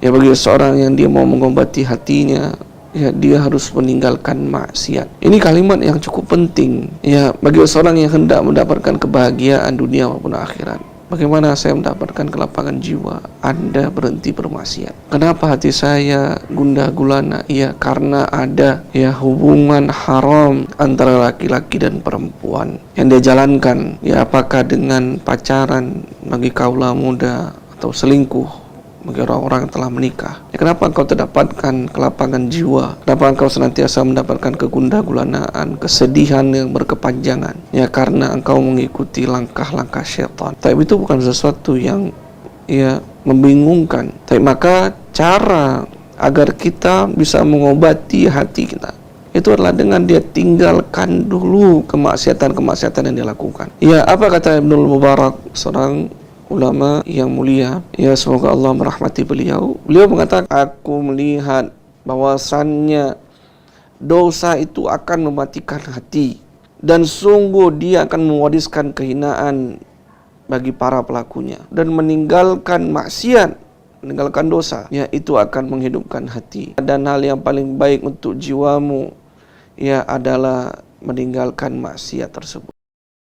Ya, bagi seorang yang dia mau mengobati hatinya, ya dia harus meninggalkan maksiat. Ini kalimat yang cukup penting ya bagi seorang yang hendak mendapatkan kebahagiaan dunia maupun akhirat. Bagaimana saya mendapatkan kelapangan jiwa? Anda berhenti bermaksiat. Kenapa hati saya gundah gulana? Ya karena ada ya hubungan haram antara laki-laki dan perempuan yang dia jalankan. Ya apakah dengan pacaran bagi kaula muda atau selingkuh bagi orang-orang yang telah menikah. Ya, kenapa engkau terdapatkan kelapangan jiwa? Kenapa engkau senantiasa mendapatkan kegundah gulanaan, kesedihan yang berkepanjangan? Ya karena engkau mengikuti langkah-langkah syaitan. Tapi itu bukan sesuatu yang ya membingungkan. Tapi maka cara agar kita bisa mengobati hati kita itu adalah dengan dia tinggalkan dulu kemaksiatan-kemaksiatan yang dia lakukan. Ya, apa kata Ibnul Mubarak, seorang ulama yang mulia, ya semoga Allah merahmati beliau. Beliau mengatakan, aku melihat bahwasannya dosa itu akan mematikan hati dan sungguh dia akan mewariskan kehinaan bagi para pelakunya, dan meninggalkan maksiat, meninggalkan dosa, ya itu akan menghidupkan hati. Dan hal yang paling baik untuk jiwamu ya adalah meninggalkan maksiat tersebut.